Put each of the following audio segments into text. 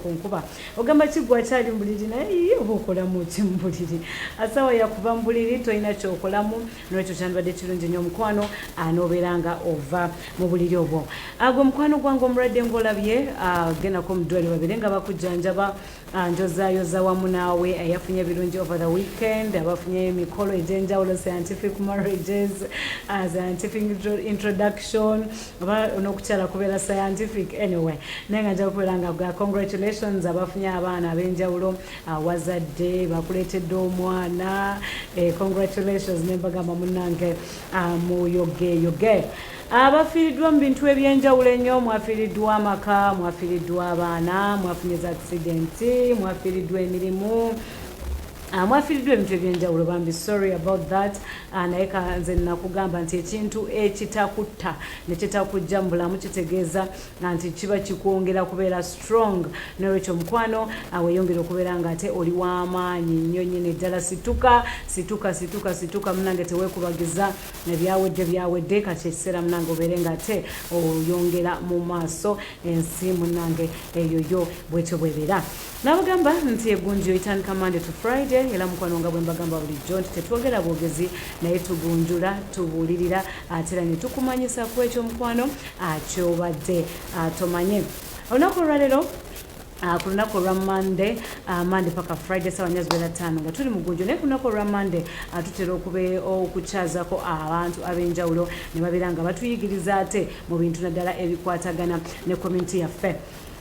kunkuba ogamba kigwa kyali mbuliri naye oba okolamu ki mbuliri asawa yakuba mbuliri tolina kyokolamu nolwekyo kyandibadde kirungi nnyo omukwano n'obeera nga ova mu buliri obwo agwo omukwano gwange omulwadde ng'olabye gendako mu ddwaliro babire nga bakujjanjaba njozaayoza wamu naawe yafunye birungi over the weekend abafunye emikolo egy'enjawulo scientific marriages scientific introduction oba n'okukyala kubeera scientific anyway naye nga nja kubeera nga bwa congratulations abafunye abaana ab'enjawulo wazadde bakuleetedde omwana congratulations nembagamba munnange muyogeyoge abafiiriddwa mu bintu ebyenjawulo ennyo mwafiiriddwa amaka mwafiiriddwa abaana mwafunye za accidenti mwafiiriddwa emirimu mwafiiriddwa ebintu ebyenjawulo bambi sorry about that naye kanze nakugamba nti ekintu ekitakutta nekitakujja mu bulamu kitegeeza nti kiba kikwongera kubeera strong nolwekyo omukwano weyongera okubeera nga ate oli w'amaanyi nnyo nyini ddala situka munange teweekubagiza byawedde kati ekiseera munange obeere nga ate oyongera mu maaso ensi munange eyoyo bwetyo bwebeera nabagamba nti egunjiro itandika Monday to Friday era mukwano nga bwe mbagamba bulijjo nti tetwogera bwogezi naye tugunjula tubuulirira ate era ne tukumanyisa ku ekyo mukwano kyobadde tomanye olunaku olwaleero ku lunaku olwa Monday paka Friday sawa 4:05 nga tuli mu gunjo naye ku lunaku olwa Monday tutera okukyazako abantu ab'enjawulo ne babeera nga batuyigiriza ate mu bintu naddala ebikwatagana ne community yaffe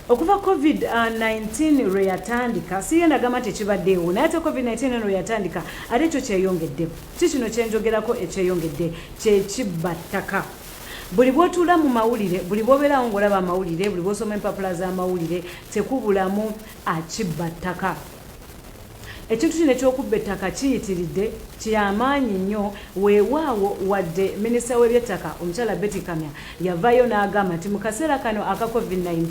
okuva COVID-19 lwe yatandika siye ndagamba tekibaddeewo naye ate COVID-19 lwe yatandika ate ekyo kyeyongedde kikino kyenjogerako ekyeyongedde kyekibba ttaka buli bw'otuula mu mawulire buli bw'obeerawo ng'olaba amawulire buli bw'osoma empapula z'amawulire tekubulamu akibba ttaka ekintu kino ekyokubba ettaka kiyitiridde kyamaanyi nnyo weewaawo wadde minisita w'ebyettaka omukyala Betty Kamya yavaayo n'agamba nti mu kaseera kano aka COVID-19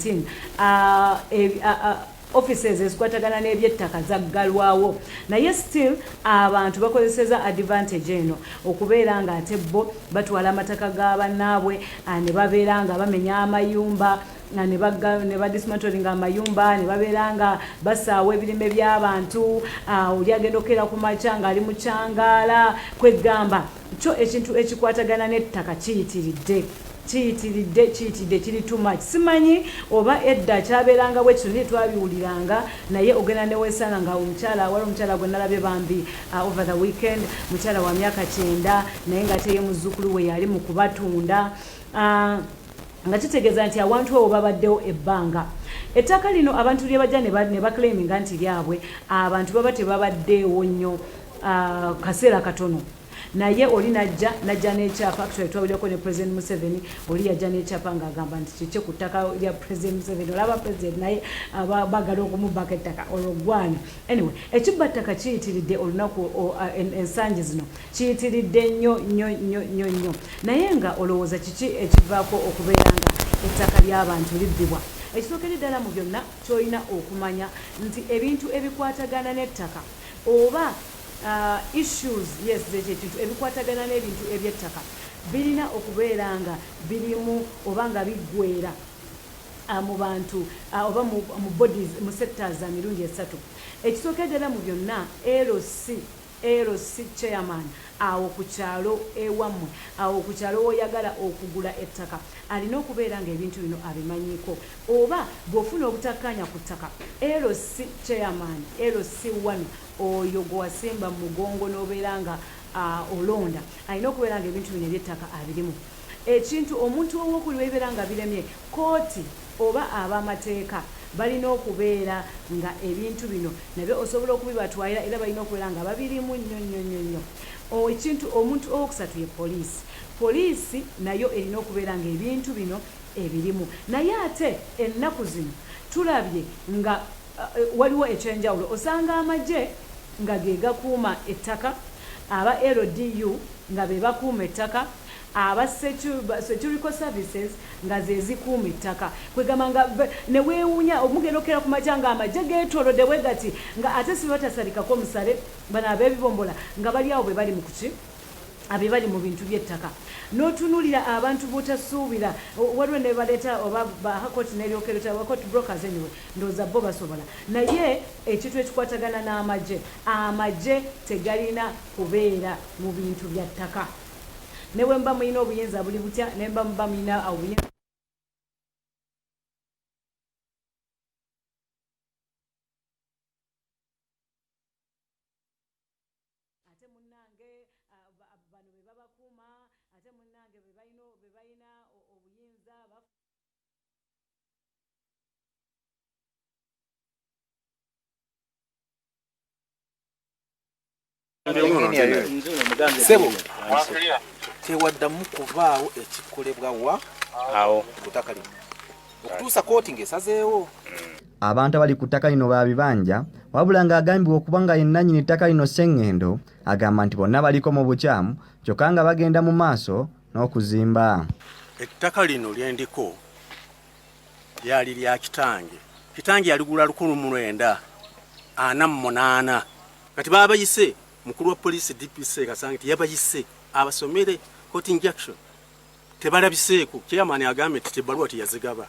offices ezikwatagana n'ebyettaka zaggalwawo naye still abantu bakozeseza advantage eno okubeera nga ate bo batwala amataka g'abannaabwe ne babeera nga bamenya amayumba ne badismantling amayumba ne babeera nga basaawa ebirime by'abantu oli agenda okera ku makya ng'ali mu kyangaala kwegamba kyo ekintu ekikwatagana n'ettaka kiyitiridde kiri too much simanyi oba edda kyabeeranga bwe kino twabiwuliranga naye ogenda newesanga nga omukyala gwe nalabye bambi over the weekend mukyala wa myaka 9 naye nga teye muzzukulu we yali mu kubatunda nga kitegeeza nti awantu abo babaddewo ebbanga ettaka lino abantu lye bajja ne baclaiminga nti lyabwe abantu baba tebabaddeewo nnyo kaseera katono naye oli najja n'ekyapa actually twawulirako ne President Museveni oli yajja n'ekyapa ng'agamba nti kiki ku ttaka lya President Museveni olaba President naye bagala okumubbako ettaka olwogwani anyway ekibba ttaka kiyitiridde olunaku ensangi zino kiyitiridde nnyo naye nga olowooza kiki ekivaako okubeera nga ettaka ly'abantu libbibwa ekisookedde ddala mu byonna kyolina okumanya nti ebintu ebikwatagana n'ettaka oba issues yes zekintu ebikwatagana n'ebintu ebyettaka birina okubeera nga birimu oba nga biggweera mu bantu oba mu bodies mu sectors za mirundi esatu ekisookedde ddala mu byonna LC chairman awo ku kyalo ewammwe awo ku kyalo oyagala okugula ettaka alina okubeera nga ebintu bino abimanyiiko oba bw'ofuna obutakkaanya ku ttaka LC chairman LC1 oyo gwe wasimba mu mugongo n'obeera nga olonda alina okubeera nga ebintu bino ebyettaka abirimu ekintu omuntu ow'okuli webeera nga biremye kooti oba ab'amateeka balina okubeera nga ebintu bino nabyo osobola okubibatwalira era balina okubeera nga babirimu nnyo ekintu omuntu owokusatu ye poliisi nayo erina okubeera nga ebintu bino ebirimu naye ate ennaku zino tulabye nga waliwo ekyenjawulo osanga amagye nga ge gakuuma ettaka aba LDU nga be bakuuma ettaka aba security services nga ze zikuuma ettaka kwegamba nga ne weewuunya omugenda okera ku makya nga amagye geetoolodde bwe gati nga ate si batasalikako omusale bano ab'ebibombola nga bali awo bwe bali mu kuki abebali mu bintu by'ettaka n'otunulira abantu botasuubira waliwo ne baleeta oba bahakoti neryokereta wakoti brokers anyway ndowooza bo basobola naye ekintu ekikwatagana amagye tegalina kubeera mu bintu bya ttaka ne bwe mba mulina obuyinza buli butya ne mba mulina obuyinza bano be babakuuma ate munnange be balina obuyinza Sebo tewaddamu kuvaawo ekikolebwa wa awo kutaka lino okutuusa kooti ng'esazeewo. Abantu abali ku ttaka lino babibanja wabula ng'agambibwa okuba nga yennannyini ttaka lino Sseŋŋendo agamba nti bonna baliko mu bukyamu kyokka nga bagenda mu maaso n'okuzimba. Ettaka lino lyendiko lyali lya kitange yaligula 1948 kati babayise mukulu wa poliisi DPC Kasange yabayise abasomere court injunction tebalabiseeko chairman agambye nti tebbaluwa teyazigaba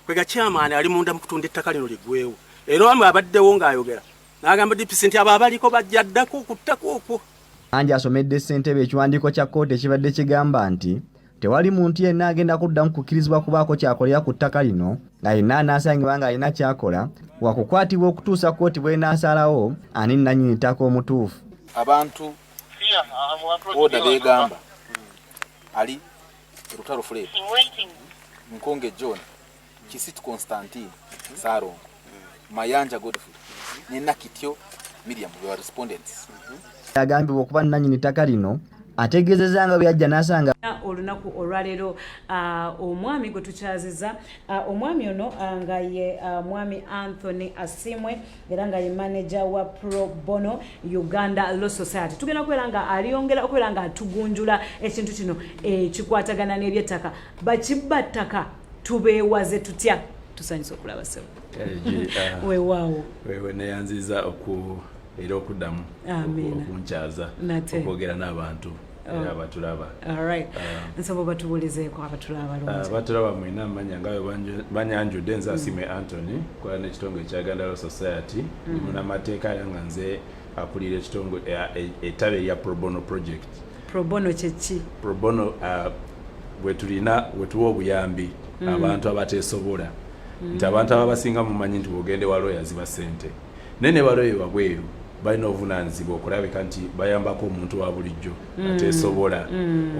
kwega chairman ali munda mu kutunda ettaka lino ligwewo era bamwe abaddewo ng'ayogera n'agamba DPC nti abo abaliko bajjaddako ku ttaka okwo. Anja asomedde ssentebe ekiwandiiko kya kkooti ekibadde kigamba nti tewali muntu yenna agenda kuddamu kukkirizibwa kubaako kyakolera ku ttaka lino nga yenna anaasangibwa nga alina kyakola wakukwatibwa okutuusa kkooti bw'enaasalawo ani nannyini ttaka omutuufu. Abantu oda beegamba ali Rutaro Fred Nkonge John Kisitu Constantine Sarongo Mayanja Godfrey ne Nakityo Miriam were respondents. Agambibwa okuba nannyini ttaka lino ategeezezza nga bwe yajja n'asanga olunaku olwaleero omwami gwe tukyaziza omwami ono nga ye mwami Anthony Asimwe era nga ye manager wa Pro Bono Uganda Law Society. Tugenda kubeera nga aliyongera okubeera nga atugunjula ekintu kino kikwatagana n'ebyettaka bakibbattaka tubeewaze tutya tusanyusa okulaba sebo weewaawo wewe neyanziza era okuddamu okunkyaza okwogera n'abantu era abatulaba. Nsaba batubuulizeeko abatulaba abalungi. Abatulaba mwina amanya ngawe banyanjudde nze Asimwe Anthony kola n'ekitongole ekya Uganda Law Society munamateeka era nga nze akulira ekitongole ettabe erya Pro Bono Project. Pro Bono kyeki? Pro Bono wetuwa obuyambi abantu abateesobola nti abantu ababasinga mumanyi nti bwogende wa lawyers ba ssente nene baloyo wabweru balina obuvunaanyizibwa okulabika nti bayambako omuntu wa bulijjo ateesobola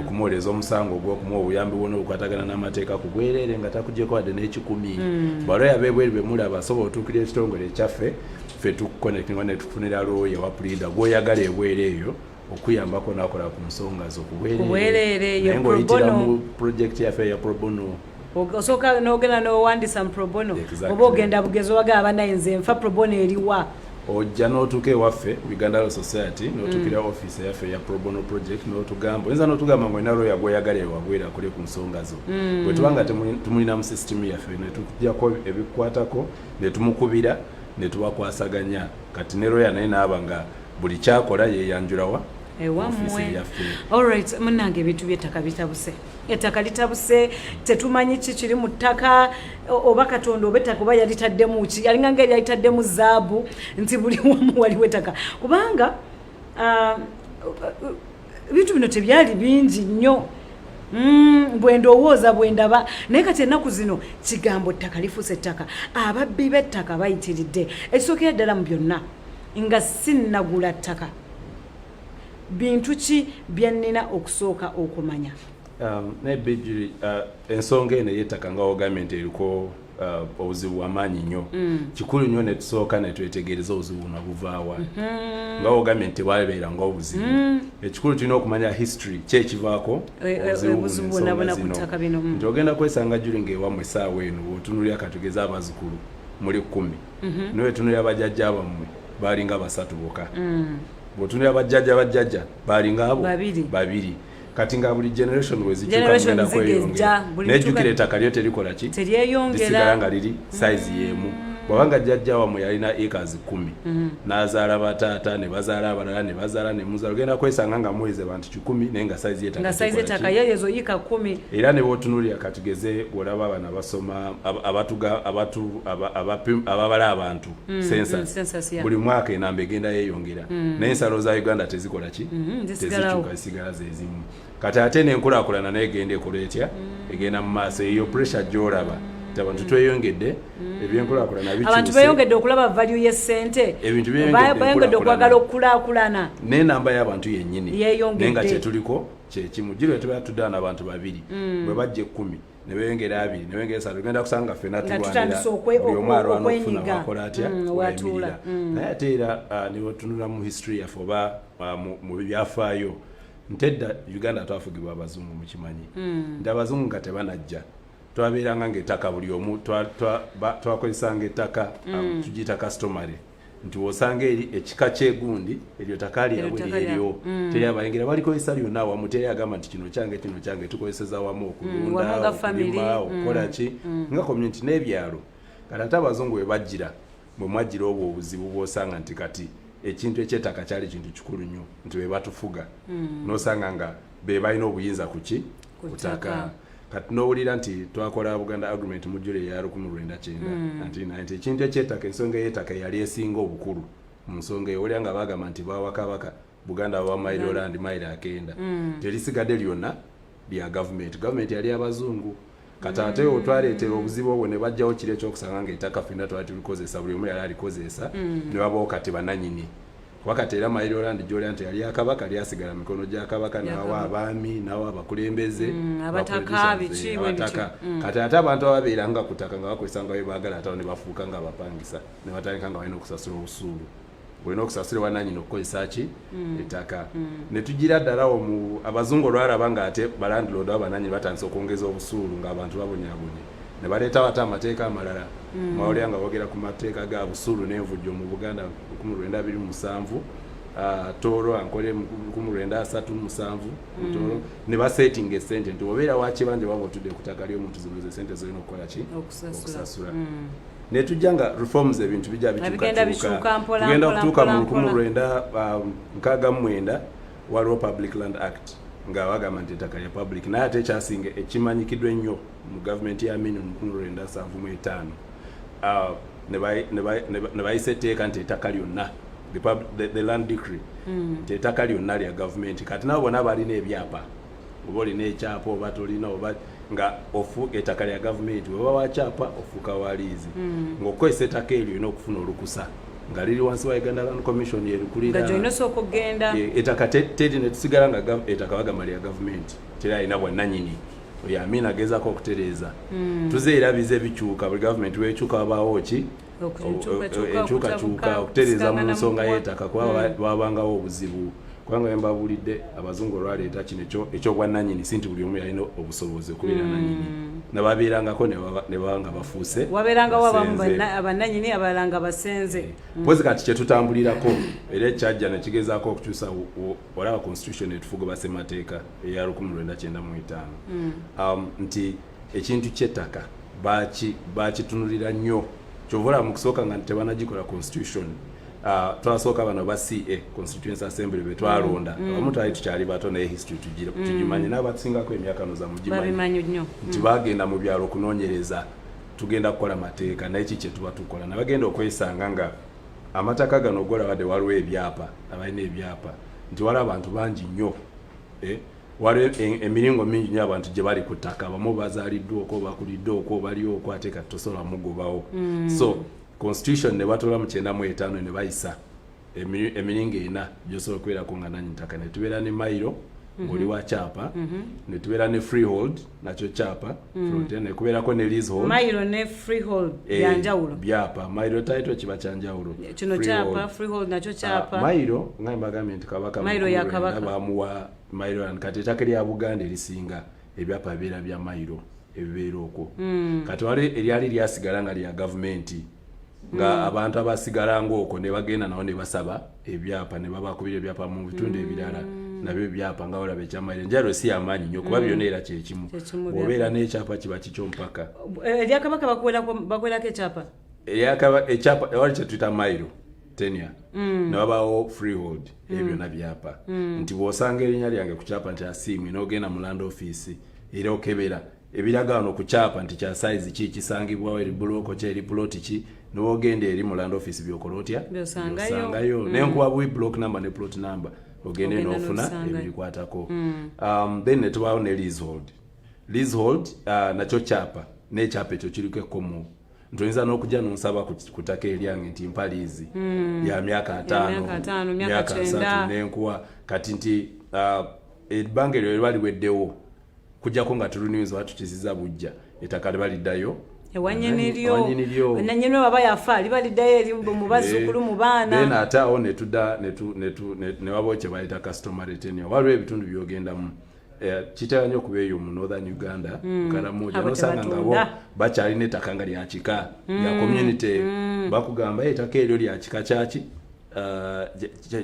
okumuweereza omusango ogw'okumuwa obuyambi bwonna obukwatagana n'amateeka ku bwereere nga takugyeko wadde n'ekikumi. Baloya beebweru be mulaba asobola otuukira ekitongole ekyaffe ffe tukuconnectinga ne tufunira looya wa pulida gw'oyagala ebweru eyo okuyambako n'akola ku nsonga zo ku bwereere naye ng'oyitira mu pulojekiti yaffe eya Pro Bono osooka n'ogenda n'owandisa mu Pro Bono oba ogenda bugezo wagaba banaye nze nfa Pro Bono eriwa ojja n'otuuka ewaffe Uganda Law Society n'otuukira office yaffe ya Pro Bono Project n'otugamba oyinza n'otugamba ng'olina lawyer gw'oyagala ewagwera akole ku nsonga zo bwe tubanga tumulina mu system yaffe ne tujjako ebikwatako ne tumukubira ne tubakwasaganya kati ne lawyer naye n'aba nga buli kyakola yeyanjulawa ewamwe. Alright, munnange ebintu by'ettaka bitabuse. Ettaka litabuse tetumanyi kiri mu ttaka oba Katonda oba ettaka oba yalitaddemu ki yalinga ngeri yalitaddemu zaabu nti buli wamu waliwo ettaka kubanga ebintu bino tebyali bingi nnyo bwe ndowooza bwe ndaba naye kati ennaku zino kigambo ttaka lifuuse ettaka ababbi b'ettaka bayitiridde ekisookera ddala mu byonna nga sinnagula ttaka bintu ki byannina okusooka okumanya? Nebijiri ensonga eno y'ettaka nga gavumenti eriko obuzibu bw'amaanyi nnyo kikulu nnyo ne tusooka ne twetegereza obuzibu buno buvaawa nga gavumenti tebwabeera ng'obuzibu ekikulu tulina okumanya history ki ekivaako obuzibu bwonna ku ttaka bino nti ogenda kwesanga juli ng'ewammwe essaawa eno bw'otunuulira katugeza abazzukulu muli 10 naye wetunuulira bajjajja bammwe baalinga 3 bokka bw'otunuulira bajjajja baalinga abo 2 kati nga buli generation wezikyuka kweyongera nejjukira ettaka lyo terikola ki teryeyongera lisigala nga liri size y'emu bwabanga jjajja wamwe yalina acres 10 n'azaala bataata ne bazaala abalala ne bazaala ne muzaala ogenda kwesanga nga muweze bantu 10 naye nga saizi yettaka yezo yika 10 era ne bootunuulira katigeze bw'olaba abana basoma ababala abantu census buli mwaka enamba egenda yeeyongera naye ensalo za Uganda tezikola ki tezikyuka zisigala zezimu kati ate n'enkulaakulana naye egenda ekola etya egenda mu maaso eyo pressure gy'olaba abantu tweyongedde ebyenkulaakulana bikyuse abantu beyongedde okulaba value y'essente ebintu beyongedde okwagala okulaakulana n'enamba y'abantu yennyini naye nga kyetuliko kyekimu giro tuba tuddaana abantu babiri bwe bajja 10 ne beyongera 2 ne beyongera 3 tugenda kusanga ffenna tulwanira buli omu alwana okufuna wakola atya wayimirira naye ate era ne wetunula mu history yaffe oba mu byafaayo ntedda Uganda twafugibwa abazungu mukimanyi nti abazungu nga tebanajja twabeeranga ng'ettaka buli omu twakozesanga ettaka tugiyita customary nti wosanga eri ekika kyegundi eryo ttaka lyabwe eryo teryabayingira balikozesa lyonna awamu teryagamba nti kino kyange tukozeseza wamu okulunda okulima okukola ki nga community n'ebyalo kati ate abazungu bwe bajjira bwe mwajjira obwo obuzibu bwosanga nti kati ekintu ekyettaka kyali kintu kikulu nnyo nti bwe batufuga n'osanga nga be balina obuyinza ku ttaka kati n'owulira nti twakola Buganda agreement mu Jule ya 1990 nti ekintu ekyettaka ensonga y'ettaka yali esinga obukulu mu nsonga ewulira nga bagamba nti bawakabaka Buganda wa mailo land mailo akenda terisigadde lyonna lya government yali abazungu kati ate otwaleetera obuzibu obwo ne bajjawo kiri ekyokusanga ng'ettaka ffenna twali tulikozesa buli omu yali alikozesa ne babawo kati bannannyini wakati era mailo land gy'olya nti yali akabaka lyasigala mikono gya kabaka n'awa abaami n'awa abakulembeze abataka biki kati ate abantu ababeeranga ku ttaka nga bakozesa nga bwe baagala atawo ne bafuuka nga abapangisa ne batandika nga balina okusasula obusuulu olina okusasula bannannyini okukozesa ki ettaka ne tugira ddala mu abazungu olwalaba nga ate balandlord aba bannannyini batandisa okwongeza obusuulu ng'abantu babonyaabonye ne baleetawo ate amateeka amalala mawulira nga boogera ku mateeka ga busuulu n'envujjo mu Buganda 1927 Toro ankole 1937 Toro ne basetinga essente nti obeera wakibanje baba otudde ku ttaka ly'omuntu zibuze essente zolina okukola ki okusasula ne tujjanga reforms ebintu bijja bikyuka tugenda okutuuka mu 1969 waliwo Public Land Act nga bagamba nti ettaka lya public naye ate ekyasinga ekimanyikiddwa ennyo mu gavumenti ya Amini mu 1975 ne bayisa etteeka nti ettaka lyonna the land decree nti ettaka lyonna lya gavumenti kati nabo bonna balina ebyapa oba olina ekyapa oba tolina oba nga ofu ettaka lya gavumenti oba wakyapa ofuuka waliizi ng'okukozesa ettaka eryo olina okufuna olukusa nga liri wansi wa Uganda Land Commission yerukulira nga joino soko genda ettaka tedi ne tusigala nga ettaka bagamba lya gavumenti tera alina bwannannyini oyo Amina agezaako okutereeza tuzeerabize bikyuka buli gavumenti weekyuka wabaawo ki enkyukakyuka okutereeza mu nsonga y'ettaka kuba babangawo obuzibu kubanga we mbabuulidde abazungu olwaleeta kino ekyobwannannyini si nti buli omu yalina obusobozi okubeera nannyini nababeerangako ne baba nga bafuuse wabeerangawo abamu abannannyini abalala nga basenze pozi kati kyetutambulirako era ekyajja ne kigezaako okukyusa olaba constitution etufuga basemateeka eya 1995 nti ekintu ky'ettaka bakitunulira nnyo kyova mu kusooka nga tebanagikola constitution twasooka bano ba CA Constituency Assembly betwalonda abamu twali tukyali bato naye history tugimanyi n'abatusingako emyaka noza mugimanyi nti bagenda mu byalo okunoonyereza tugenda kukola mateeka naye ki kyetuba tukola nabagenda okwesanga nga amataka gano ogolabadde waliwo ebyapa abalina ebyapa nti waliwo abantu bangi nnyo waliwo emiringo mingi nnyo abantu gye bali ku ttaka abamu bazaaliddwa okwo bakuliddwa okwo baliwo okwo ate kati tosobola mugobawo so constitution ne batola mu 95 ne bayisa emiringo ena gyosobola okubeerako nga nannyini ttaka ne tubeera ne mailo ng'oli wa kyapa ne tubeera ne freehold nakyo kyapa ne kubeerako ne leasehold mailo ne freehold byanjawulo byapa mailo title kiba kyanjawulo kino kyapa freehold nakyo kyapa mailo nga mbagambye nti kabaka mailo ya kabaka bamuwa mailo kati ettaka lya Buganda erisinga ebyapa bibeera bya mailo ebibeera okwo kati wali eryali lyasigala nga lya gavumenti nga abantu abasigala ng'okwo ne bagenda nawo ne basaba ebyapa ne babakubira ebyapa mu bitundu ebirala nabyo ebyapa nga olaba ekyamaire enjalo si amaanyi nnyo kuba byonna era kyekimu obeera n'ekyapa kiba kikyo mpaka eryakabaka bakwelako ekyapa eyakaba echapa ewali kyetuyita mailo tenure ne wabawo freehold ebyo na byapa nti bw'osanga erinnya lyange ku kyapa nti asiimwe n'ogenda mu land office era okebera ebiragaano ku kyapa nti kya size ki kisangibwawo eri buloko ki eri ploti ki n'ogenda eri mu land office byokola otya byosangayo n'enkuba bwi block number ne plot number ogende n'ofuna ebirikwatako then ne tubaawo ne leasehold nakyo kyapa n'ekyapa ekyo kiriko ekkomo ntoyinza n'okujja n'onsaba kutaka eryange nti mpaliizi ya myaka 5 myaka 3 n'enkuwa kati nti ebbanga eryo liba liweddewo kujjako nga tuluniza watukiziza bujja ettaka liba liddayo ewanyiniryo nanyini baba yafa liba liddayo eri mu bazzukulu mu baana then ate awo ne wabawo kye bayita customary tenure waliwo ebitundu byogendamu kiteganya okuba eyo mu northern Uganda Karamoja nosanga nga bo bakyalina ettaka nga lya kika lya community bakugamba ettaka eryo lya kika kyaki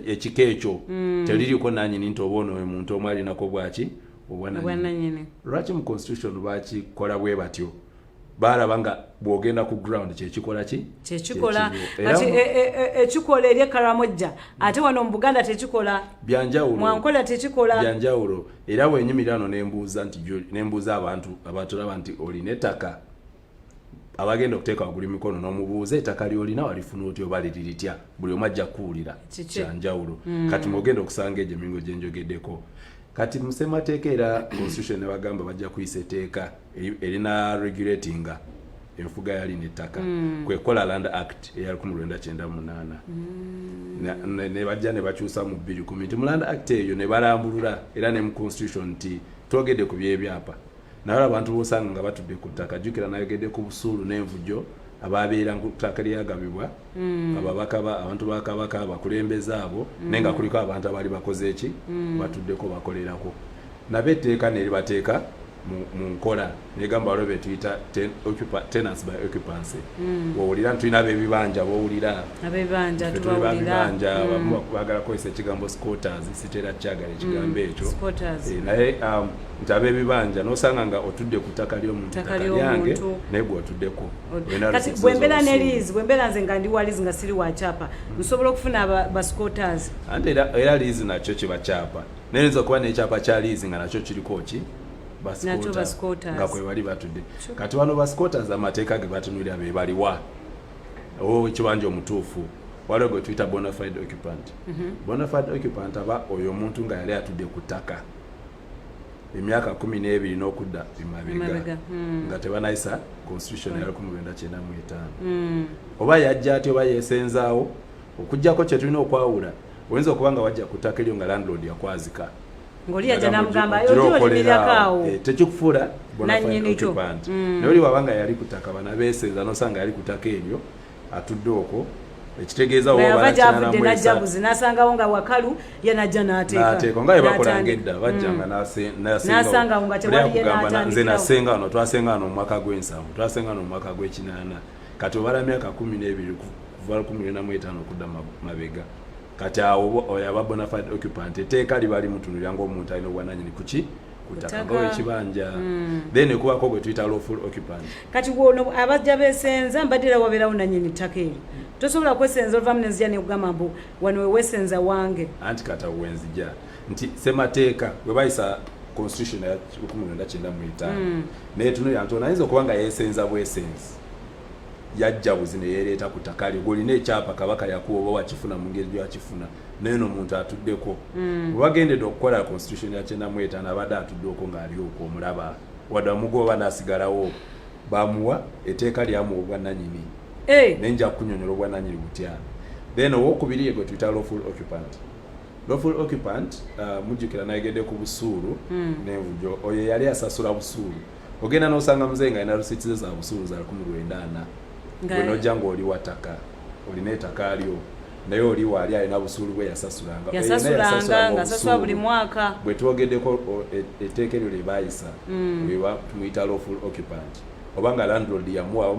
ekika ekyo teliriko nanyini nti oba ono omuntu omwe alinako bwaki obwananyini lwaki mu constitution bakikola bwe batyo balaba nga bwogenda ku ground kyekikola ki kyekikola kati ekikola eri Karamoja ate wano mu Buganda tekikola byanjawulo mwankola tekikola byanjawulo era bwenyimirano nembuuza nti nembuuza abantu abatulaba nti olina ettaka abagenda okuteeka waguli mikono n'omubuuza ettaka lyolina walifuna otyo baliri litya buli omu ajja kuwulira kyanjawulo kati mwogenda okusanga egyo emingo gyenjogeddeko kati musemateeka era constitution ne bagamba bajja kuyisa etteeka erina regulatinga enfuga yali n'ettaka kwekola land act eya 1998 ne bajja ne bakyusa mu 2010 nti mu land act eyo ne balambulula era ne mu constitution nti twogedde ku byebyapa naye abantu bosanga nga batudde ku ttaka jjukira nayogedde ku busuulu n'envujo ababeera ku ttaka lyagabibwa abantu ba Kabaka abakulembeze abo naye nga kuliko abantu abali bakoze eki batuddeko bakolerako nabe etteeka neribateeka mu nkola negamba waliwo betuyita tenants by occupancy wowulira tulina ab'ebibanja bowulira ab'ebibanja bagala kukozesa ekigambo squatters sitera kyagala ekigambo ekyo naye nti ab'ebibanja nosanga nga otudde ku ttaka ly'omuntu lyange naye gwe otuddeko kati bwembeera ne lease bwembeera nze nga ndi wa lease nga siri wa kyapa nsobola okufuna ba squatters ante era lease nakyo kiba kyapa naye nza okuba n'ekyapa kya lease nga nakyo kiriko ki basquatters nga kwe bali batudde kati wano basquatters amateeka ge batunulira be baliwa ekibanja omutuufu waliwo gwe tuyita bona fide occupant bona fide occupant aba oyo omuntu nga yali atudde ku ttaka emyaka 12 n'okudda emabega nga tebanayisa constitution ya 1995 oba yajja ati oba yesenzaawo okujjako kye tulina okwawula oyinza okuba nga wajja ku ttaka eryo nga landlord yakwazika ngoli yaja namugamba yojolimiryakaawo tekikufuula bonafide occupant naye oli wabanga yali ku ttaka bana beesenza nosanga yali ku ttaka eryo atudde okwo ekitegeeza wobaavudde najjabuzi nasangawo nga wakalu yanajja n'ateeka nga yebakolanga edda bajjanga nasangawo nga tewaliye nze nasenga wano twasenga wano mu mwaka gw'ensanvu twasenga wano mu mwaka gw'ekinaana kati obala myaka 12 kuva 15 okudda mabega kati awo oyo aba bona fide occupant etteeka liba limutunulira ng'omuntu alina obwananyini kuki kutaka ng'ekibanja then ekubako gwe tuyita lawful occupant kati wono abajja beesenza mbadde wabeerawo nanyini ttaka eryo tosobola kwesenza oluvamu nenzija nekugamba mbu wano wewesenza wange anti kata wenzija nti semateeka bwe bayisa constitution ya 1995 naye tunulira nti onayinza okuba nga yeesenza bwesenzi yajja buzi ne yereeta ku ttaka lyo golina ekyapa Kabaka yakuwa oba wakifuna mu ngeri gyakifuna naye n'omuntu atuddeko bwe bagendedde okukola constitution ya 1995 abadde atuddeko ng'ali okwo omulaba wadde amugoba n'asigalawo bamuwa etteeka lyamuwa obwannanyini nenja kunyonyola obwannanyini butya then owokubiri ye gwe tuyita lawful occupant lawful occupant mujjukira nayegedde ku busuulu n'envujo oyo yali asasula busuulu ogenda n'osanga muzeeyi nga alina rusiti za busuulu za 1994 gwe nojja ng'oli wataka olina ettaka lyo naye oli waali alina busuulu bwe yasasulanga ngasasula buli mwaka bwe twogeddeko etteeka eryo lye baayisa tumuyita lawful occupant obanga landlord yamuwa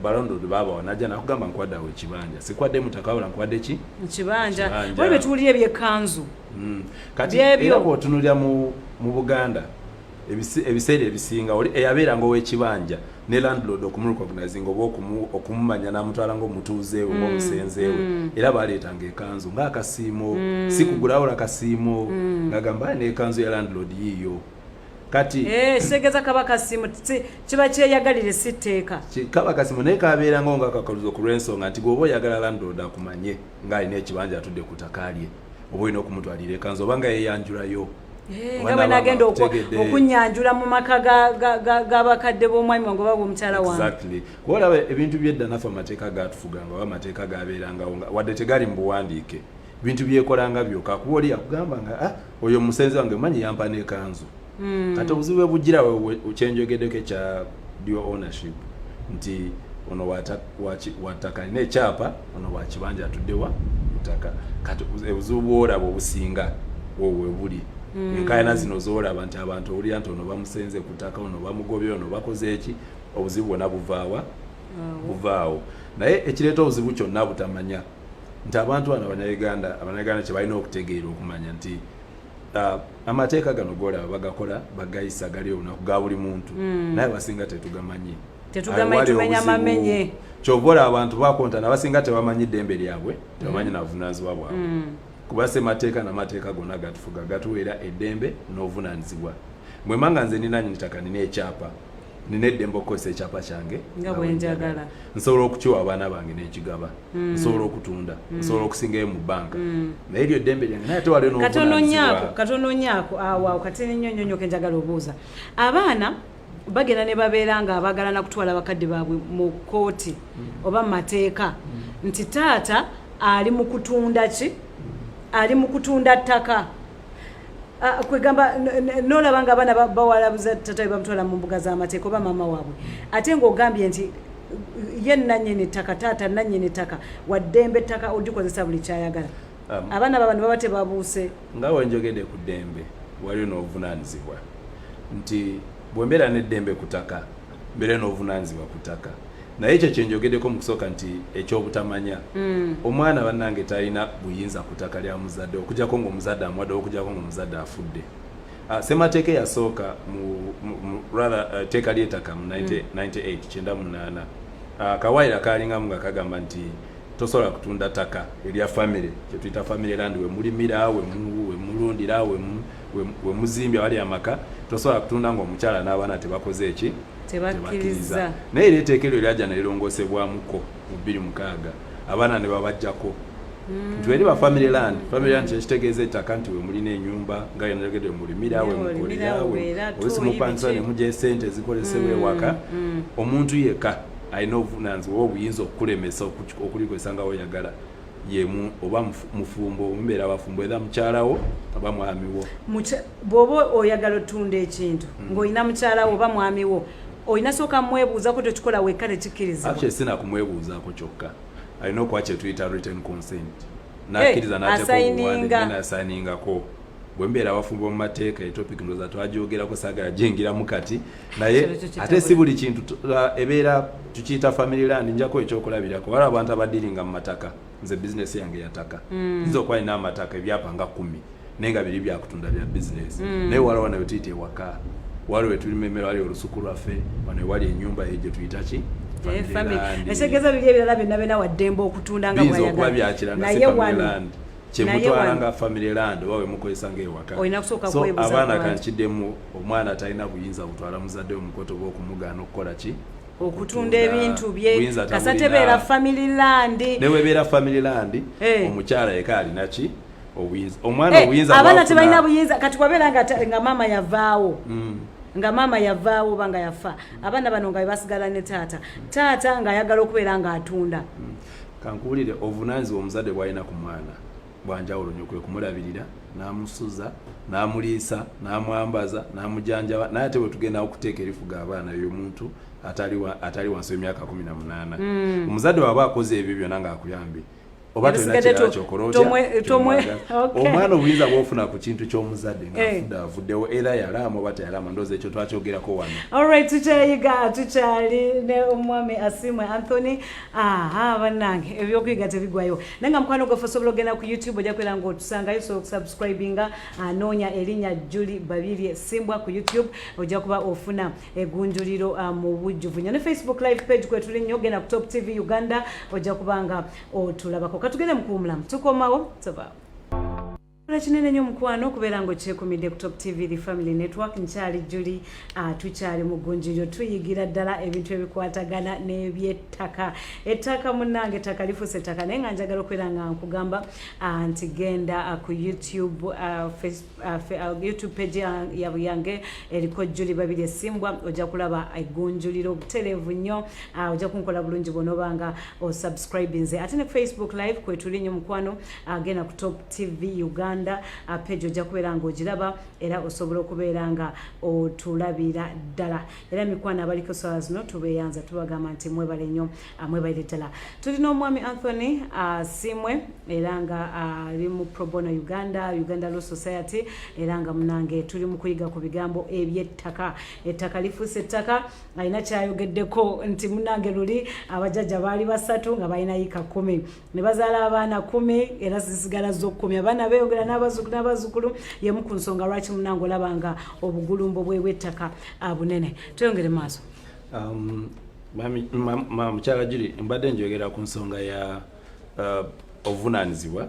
balandlord baabawa najja nakugamba nkwaddeawo ekibanja sikwadde mutaka wabula nkwadde ki ekibanja waliwo betuwulira ebyekkanzu kati era bw'otunulira mu Buganda ebiseera ebisinga oli eyabeeranga ow'ekibanja ne landlord okumurecognize ngoba okumumanya namutwala ng'omutuuze we ng'omusenze we era baleetanga ekanzu ng'akasiimo si kugulawo kasiimo ng'agamba n'ekanzu ya landlord yiyo kati segeza kaba kasiimo kiba kyeyagalire si tteeka kaba kasiimo naye kabeera ng'akakaluzo ku lw'ensonga nti gwoba oyagala landlord akumanye ng'alina ekibanja atudde ku ttaka lye oba olina okumutwalira ekanzu oba nga yeeyanjulayo nga bwe nagenda okunyanjula mu maka g'abakadde b'omwami wange oba b'omukyala wange exactly kuba olaba ebintu by'edda naffe amateeka gaatufuganga oba amateeka gabeerangawo wadde tegali mu buwandiike ebintu byekolanga byokka kuba oli akugamba nga oyo omusenzi wange manyi yampa n'ekanzu kati obuzibu bwe bugirawe kyenjogeddeko ekya dual ownership nti ono wataka alina ekyapa ono wakibanja atuddewa ttaka kati obuzibu bwolaba obusinga wowe buli enkaayana zino zoolaba nti abantu owulira nti ono bamusenze ku ttaka ono bamugobye ono bakoze eki obuzibu bwonna buvaawo naye ekireeta obuzibu kyonna butamanya nti abantu bano abannayuganda kye balina okutegeera okumanya nti amateeka gano golaba bagakola bagayisa gali olunaku ga buli muntu naye basinga tetugamanyi tumenya amamenye kyova abantu bakontana basinga tebamanyi ddembe lyabwe tebamanyi navunaanizibwa bwabwe kuba semateeka n'amateeka gonna gatufuga gatuweera eddembe n'obuvunaanyizibwa mwemanga nze nina ttaka nina ekyapa nina eddembe okukozesa ekyapa kyange nga bwenjagala nsobola okukiwa abaana bange n'ekigaba nsobola okutunda nsobola okusingayo mu banka naye eryo eddembe lyange naye ate waliwo n'obuvunaanyizibwa katono nyaako awo kati nnyonnyonyo ke njagala obuuza abaana bagenda ne babeera nga abaagala na kutwala bakadde baabwe mu kooti oba mu mateeka nti taata ali mu kutunda ki ali mu kutunda ttaka kwegamba nolaba nga abaana bawalabuza tata bamutwala mu mbuga z'amateeka oba maama waabwe ate ng'ogambye nti ye nannyini ttaka taata nannyini ttaka waddembe ettaka ogikozesa buli kyayagala abaana babano baba tebabuuse nga wenjogedde ku ddembe waliwo n'obuvunaanyizibwa nti bwe mbeera n'eddembe ku ttaka mbeera n'obuvunaanyizibwa ku ttaka naye ekyo kyenjogeddeko mu kusooka nti ekyobutamanya omwana bannange talina buyinza ku ttaka lya muzadde okujjako ng'omuzadde amuwadde okujjako ng'omuzadde afudde semateeka eyasooka teeka ly'ettaka mu 98 kawaayira kaalingamu nga kagamba nti tosobola kutunda ttaka erya famire kyetuyita famire land we mulimira we mulundira we muzimbya wali amaka tosobola kutunda ng'omukyala n'abaana tebakoze eki tebakkiriza naye era etteeka eryo lyajja ne lirongoosebwamuko mu 2006 abaana ne babajjako nti eri ba family land kyekitegeeza ettaka nti we mulina ennyumba nga yenagedde mulimira we mukolera we olusi mupanisa ne mugya esente ezikolesebwa ewaka omuntu yekka alina obuvunaanyizibwa oba obuyinza okukulemesa okulikozesa nga oyagala yemu oba mufumbo omubeera abafumbo era mukyalawo oba mwamiwo bw'oba oyagala otunda ekintu ng'olina mukyalawo oba mwamiwo olina sooka mwebuuzako tekikola wekka tekikkirizibwa actually sina kumwebuuzaako kyokka alina okuba kyetuyita written consent nakkiriza n'asainingako bwe mbeera abafumbo mu mateeka etopic ndooza twajogerako saagala jengiramu kati naye ate si buli kintu ebeera tukiyita family land njako ekyokulabirako waliwo abantu abadiringa mu mataka nze bizinesi yange yataka nza okuba nina amataka ebyapa nga 10 naye nga biri byakutunda bya bizinesi naye waliwo nawe tuyita ewaka waliwo etulima emmere waliwo olusuku lwaffe wano wali ennyumba eyo gye tuyita ki ekigeeza biri ebirala byonna byonna waddembe okutunda nga bwayagala kyemutwala nga family land oba wemukozesa ngaewaka so abaana kankiddemu omwana talina buyinza butwala muzadde omukoto oba okumugaana okukola ki okutunda ebintu bye kasa tebeera family land newebeera family land omukyala yeka alina ki obuyinza omwana obuyinza abaana tebalina buyinza kati wabeera nga maama yavaawo nga maama yavaawo oba nga yafa abaana bano nga basigala ne taata ng'ayagala okubeera ng'atunda kankuwulire obuvunaanyizibwa omuzadde bw'alina ku mwana bwanjawulo nnyo kwe kumulabirira n'amusuza n'amuliisa n'amwambaza n'amujanjaba naye ate bwe tugenda okuteeka erifuga abaana y'omuntu atali wansi w'emyaka 18 omuzadde waba akoze ebyo byonna ng'akuyambye oba tulina kyokolootya omwana obuyinza bwofuna ku kintu ky'omuzadde ng'afudde avuddewo era yalaama oba tayalaama ndowooza ekyo twakyogerako wano. Alright, tukyali ne omwami Asimwe Anthony. Bannange ebyokuyiga tebigwayo naye nga mukwano gwaffe osobola ogenda ku YouTube ojja kwera ng'otusangayo, osobola okusubscribinga noonya erinnya Julie Babirye Simbwa ku YouTube ojja kuba ofuna egunjuliro mu bujjuvu nnyo. Ne Facebook live page kwe tuli nnyo, genda ku Top TV Uganda ojja kubanga otulabako. Katugende mu kuwumulamu tukomawo tobaawo. Kinene nnyo mukwano okubeera ng'okyekumidde ku Top TV The Family Network. Nkyali Julie, tukyali mu gunjuliro tuyigira ddala ebintu ebikwatagana n'ebyettaka. Ettaka munnange, ettaka lifuuse ettaka, naye nga njagala okubeera nga nkugamba nti genda ku YouTube YouTube page yange eriko Julie Babirye Simbwa, ojja kulaba egunjuliro butereevu nnyo, ojja kunkola bulungi bw'onooba nga osubscribinze. Ate ne Facebook live kwe tuli nnyo mukwano, genda ku Top TV Uganda page ojja kubeera ng'ogiraba era osobola okubeera nga otulabira ddala. Era mikwano abaliko swala zino tubeeyanza tubagamba nti mwebale nnyo, mwebalire ddala. Tulina omwami Anthony Asimwe era nga ali mu Pro Bono Uganda Law Society, era nga munange tuli mu kuyiga ku bigambo eby'ettaka. Ettaka lifuuse ettaka, alina kyayogeddeko nti munange luli abajjajja baali 3 nga balina yika 10 ne bazaala abaana 10 era zisigala zo 10. Abaana beeyongera n'abazzukulu yemu ku nsonga lwaki munange olabanga obugulumbo bw'ettaka bunene. Tweyongere maaso. Mukyala Julie, mbadde njogera ku nsonga ya obuvunaanyizibwa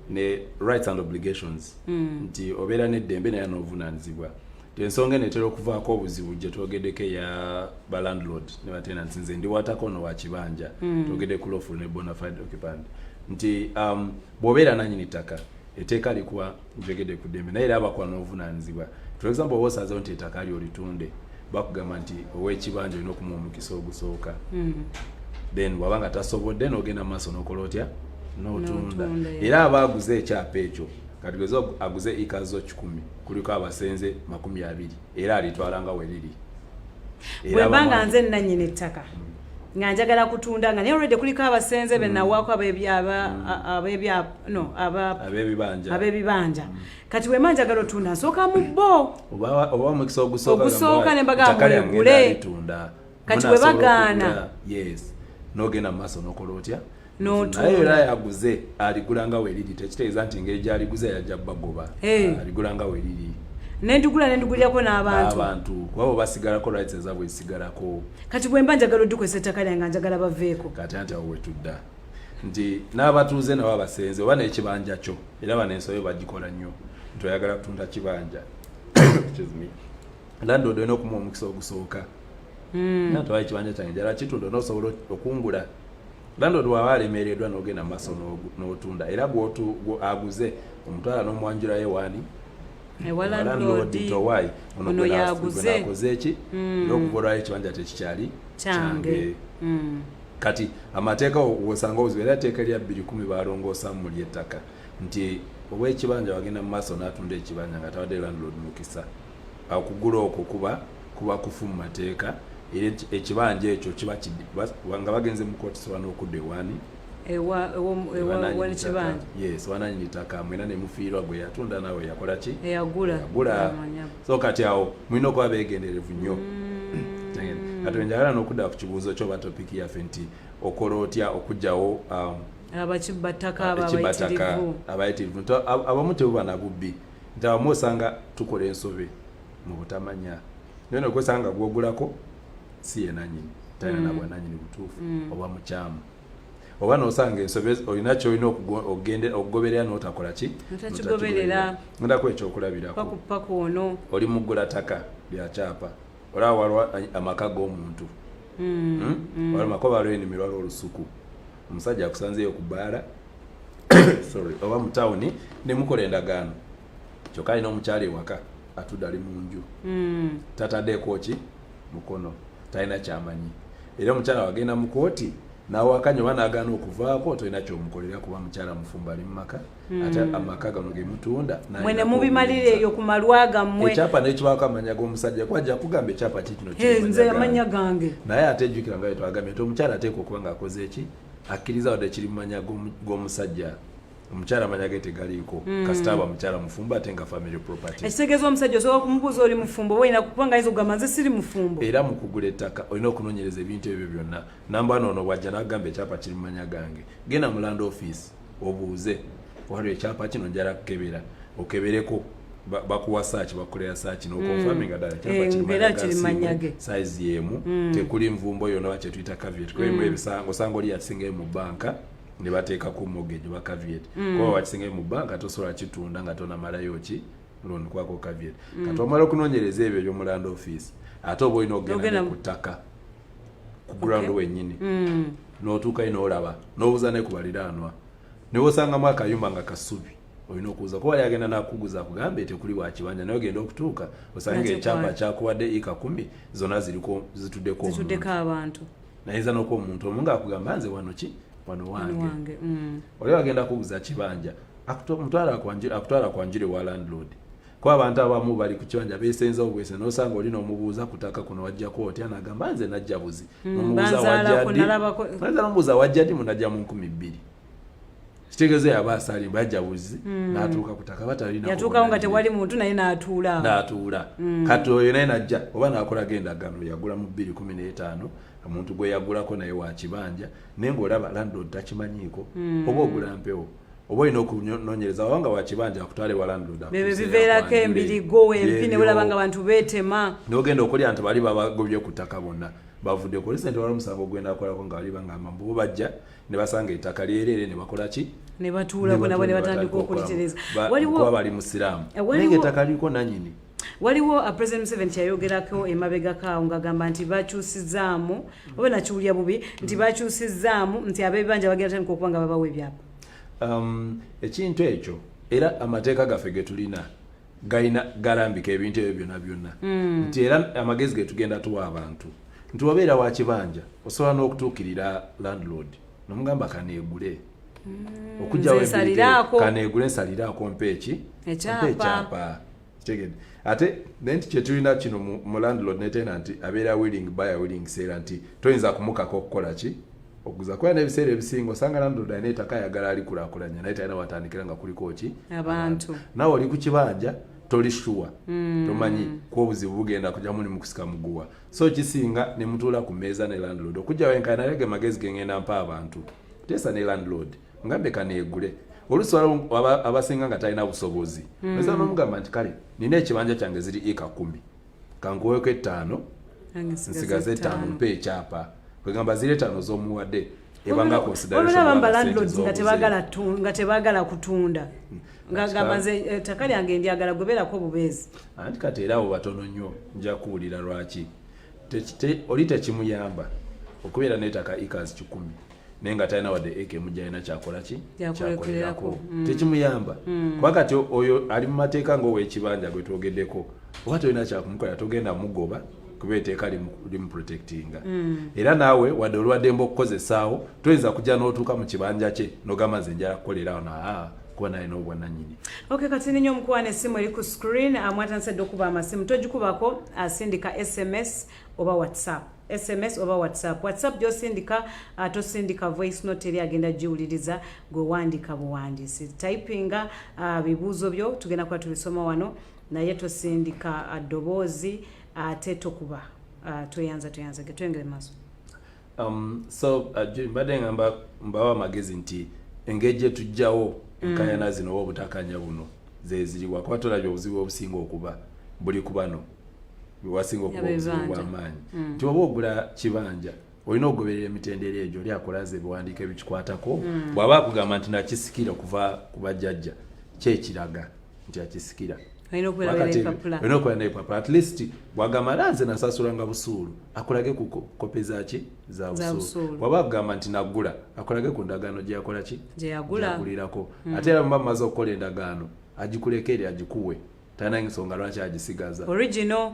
ne rights and obligations, nti obeera n'eddembe naye n'obuvunaanyizibwa. Ensonga enetera okuvaako obuzibu gye twogeddeko eya balandlord ne batenanti, nze ndi watako no wa kibanja, twogedde ku lawful ne bona fide occupant, nti bw'obeera nannyini ttaka etteeka likuwa njogedde ku ddembe naye era abakuwa n'obuvunaanyizibwa. For example, bw'osazeewo nti ettaka lyo litunde, bakugamba nti ow'ekibanja olina okumuwa omukisa ogusooka, then bw'aba nga tasobodde n'ogenda mu maaso n'okola otya n'otunda. Era abaaguze ekyapa ekyo kati gweza aguze ikazo 10 kuliko abasenze 20 era alitwala nga weliri. Bwebanga nze nannyini ettaka nga njagala kutunda nga naye already kuliko abasenze bennawaako ab'ebibanja. Kati bwe manjagala otunda nsooka mu bo oba omukisa ogusooka ne mbagamba mwegule. Kati bwe bagaana n'ogenda mu maaso n'okola otya naye era yaguze aligula nga weliri, tekitegeeza nti engeri gy'aliguze yajja bagoba, aligula nga weliri. Nendigulirako n'abantu kuba basigalako rights ezaabwe zisigalako. Kati bwe mba njagala oddukwesa ettaka lyange nga njagala baveeko. Kati anti awo wetudda nti n'abatuuze nabo abasenze oba n'ekibanja kyo era banensoyo bagikola nnyo nti oyagala kutunda kibanja landlord olina okumuwa omukisa ogusooka. Natwaye ekibanja kyange njala kitunda n'osobola okungula. Landlord waba alemereddwa n'ogenda mu maaso n'otunda era aguze omutwala n'omwanjulayo wani landlord towaayi ono yaguze eki n'okuvolwayo ekibanja tekikyali kyange. Kati amateeka wosanga obuzibu era etteeka lya 2010 balongoosa mu ly'ettaka nti obw'ekibanja wagenda mu maaso n'atunda ekibanja nga tawadde landlord mukisa, okugula okwo kuba kufu mu mateeka. Era ekibanja ekyo kiba nga bagenze mu kooti soba n'okudda ewani wananyini ttaka mwena ne mufiirwa gwe yatunda nawe yakola ki eyagula. So kati awo mulina okuba beegenderevu nnyo. Kati njagala n'okudda ku kibuuzo kyo ba topiki yaffe nti okola otya okuggyawo abakibattaka abayitirivu. Abamu tebuba na bubbi nti abamu osanga tukola ensobe mu butamanya naye nokwesanga gwogulako si ye nanyini talina na bwananyini butuufu oba mukyamu oba n'osanga ensobe olina kyolina okugoberera n'otakola ki ndako ekyokulabirako oli muggula ttaka lya kyapa olaba waliwo amaka g'omuntu amaka waliwo enimirwala olusuku omusajja akusanzeeyo ku bbaala oba mu tawuni ne mukola endagaano kyokka alina omukyala ewaka atudde ali mu nju tataddeeko ki mukono talina kyamanyi era omukyala wagenda mu kooti n'awakanya oba n'agaana okuvaako tolina kyomukolera kuba mukyala mufumba ali mu maka ate amaka gano gemutunda mwene mubimalire eyo ku malwa gammwe. Ekyapa n'ekibaako amanya g'omusajja kwajja kugamba ekyapa ki kino nze amanya gange naye ate ejjukira nga twagambye nti omukyala ateeka okuba ng'akoze eki akkiriza wadde kiri mumanya g'omusajja omukyala amanya ge tegaliko kasita aba mukyala mufumbo ate nga family property ekitegeeza omusajja osobola kumubuuza oli mufumbo oba olina kubanga ayinza okugamba nze siri mufumbo era mu kugula ettaka olina okunoonyereza ebintu ebyo byonna namba noono bwajja n'agamba ekyapa kiri mumanya gange genda mu land office obuuze waliwo ekyapa kino njala kukebera okebereko bakuwa search bakolera search n'okonfaminga ddala ekyapa kiri mumanya ge size yemu tekuli nvumbo yonna wakye tuyita caveat kwemu ebisango osanga oli yasingayo mu banka ne bateeka ku mortgage ba caveat kuba wakisingayo mu banka tosobola kitunda nga tonamalayo ki loan kwako caveat kati omala okunoonyereza ebyo ebyo mu land office ate oba olina okugenda ku ttaka ku ground wennyini n'otuukayo n'olaba n'obuuza ne ku baliraanwa ne wosangamu akayumba nga kasubi olina okuuza kuba yagenda n'akuguza akugambe tekuli wakibanja naye ogenda okutuuka osanga ekyapa kyakuwadde ika 10 zonna zituddeko abantu nayinza n'okuba omuntu omu ng'akugamba nze wano wange oli agenda kuguza kibanja akutwala kwanjire wa landlord kuba abantu abamu bali ku kibanja beesenza obwese n'osanga olina omubuuza kutaka kuno wajjako otya n'agamba nze najja buzi nomubuuza wajja ddi munajja mu 2000 kitegeeza yaba asalimba yajja buzi n'atuuka kutaka batalina yatuukawo nga tewali muntu naye n'atuula kati oyo naye najja oba n'akolaga endagaano yagula mu 2015 omuntu gwe yagulako naye wa kibanja naye ng'olaba landlord takimanyiiko oba ogula mpewo oba olina okunoonyereza wabanga wa kibanja akutwale wa landlord biveerako embirigo empi ne bulaba nga abantu beetema n'ogenda okulya nti bali babagobye ku ttaka bonna bavudde ku lisente wala omusango ogwenda akolako nga bali bangamba mbu bajja ne basanga ettaka lyerere ne bakola ki ne batuula bona ne batandika okulitereza kuba bali musiraamu naye ng'ettaka liko nanyini waliwo President Museveni kyayogerako emabegakaawo ng'agamba nti bakyusizaamu oba nakiwulya bubi nti bakyusizaamu nti ab'ebibanja bagenda tandika okuba nga babawa ebyapa ekintu ekyo era amateeka gaffe ge tulina galambika ebintu ebyo byonna byonna nti era amagezi ge tugenda tuwa abantu nti wabeera wa kibanja osobola n'okutuukirira landlord nomugamba kaneegule okujjawo kaneegule nsaliraako mpeeki ekyapa kitegedde ate nenti kyetulina kino mu landlord ne tenant abeera willing buyer willing seller nti toyinza kumukako okukola ki okuguza kuba n'ebiseera ebisinga osanga landlord alina ettaka ayagala alikulaakulanya naye talina watandikira nga kuliko ki abantu nawe oli ku kibanja toli sure tomanyi ku obuzibu bugenda kujja muli mu kusika muguwa so kisinga ne mutuula ku mmeeza ne landlord okujja wenkana naye ge magezi ge ngenda mpa abantu teesa ne landlord ngambe kaneegule olusobola abasinga nga talina busobozi eza n'omugamba nti kale nina ekibanja kyange ziri ika 10 kankuweeko 5 nsigaze 5 mpe ekyapa kwegamba ziri 5 z'omuwadde ebanga consideration landlords nga tebaagala kutunda ngagamba nze ettaka lyange ndyagala goberako bubeezi anti kati era abo batono nnyo nja kuwulira lwaki oli tekimuyamba okubeera n'ettaka acres 10 naye nga talina wadde eke mujjalina kyakola ki kyakolerako tekimuyamba kuba kati oyo ali mu mateeka ng'ow'ekibanja gwe twogeddeko oba tolina kyakumukola togenda mugoba kuba etteeka limuprotectinga era naawe wadde olwaddemba okukozesaawo toyinza kujja n'otuuka mu kibanja kye n'ogamba nze njala kukolerawo kuba naye n'obwannannyini kati ninyo omukuwana essimu eri ku screen mwatansedde okuba amasimu togikubako asindika sms oba whatsapp gyosindika tosindika voice note eri agenda giwuliriza gwe wandika buwandiisi typinga bibuuzo byo tugenda kuba tubisoma wano naye tosindika ddoboozi ate tokuba toyanza getwengere maaso mbadde ngamba mbawa amagezi nti engeri gye tujjawo enkayana zino oba obutakanya buno zeziriwa kuba tolabye obuzibu obusinga okuba buli kubano bwewasinga okuba obuzibu bw'amaanyi nti oba ogula kibanja olina okugoberera emitendera egyo oli akulaze ebiwandiiko ebikikwatako bw'aba akugamba nti nakisikira okuva ku bajjajja kyekiraga nti akisikira olina okulaba n'ebipapula at least bw'agamba nze nasasula nga busuulu akolage ku kopi zaki za busuulu bw'aba akugamba nti nagula akolage ku ndagaano gyeyakola ki gyeyagulirako ate era muba mumaze okukola endagaano agikuleka eri agikuwe talina ensonga lwaki agisigaza original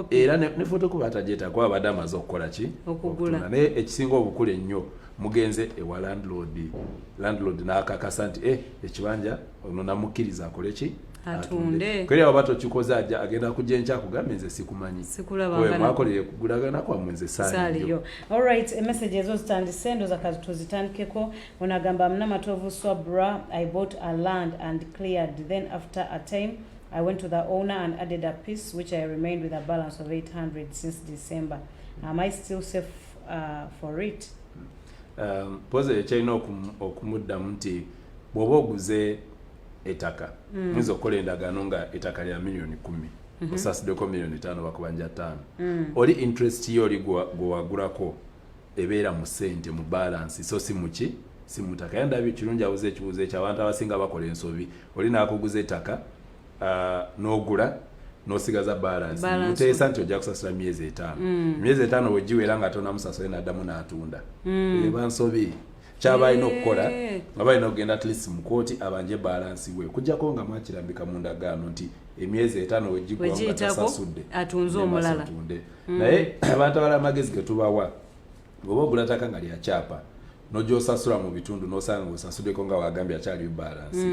era ne photocopy atagyeta kuba abadde amaze okukola ki okugula naye ekisinga obukulu ennyo mugenze ewa landlord n'akakasa nti ekibanja ono namukkiriza akole ki atunde kweli abato kikoza ajja agenda kujenja kugambe nze sikumanyi sikulaba mwakolere kugulagana kwa mwenze saliyo. All right, a message ezo zitandise ndo zakatuzitandikeko onagamba mnamatovu swabra I bought a land and cleared, then after a time I went to the owner and added a piece which I remained with a balance of 800 since December. Am I still safe for it? Pose ekyalina okumuddamu nti bw'oba oguze ettaka oyinza okukola endagaano nga ettaka lya miliyoni 10 osasiddeko miliyoni 5 bakubanja 5 oli interest yo oli gwewagulako ebeera mu ssente mu balance so si muki si mutaka yandabi kirungi abuze ekibuuzo ekyabantu abasinga bakola ensobi oli naakuguza ettaka n'ogula n'osigaza balance muteesa nti ojja kusasula myezi 5 myezi 5 wegiwera nga tonamusasule n'addamu n'atunda eba nsobi kyabalina okukola nga balina okugenda at least mu kooti abanje balance we kujjako nga mwakirambika mu ndagaano nti emyezi 5 wegigwa nga tasasudde atunze omulala naye abantu abala amagezi ge tubawa bw'oba ogula ttaka nga lya kyapa n'ogyosasula mu bitundu n'osanga ng'osasuddeko nga wagambye akyali balance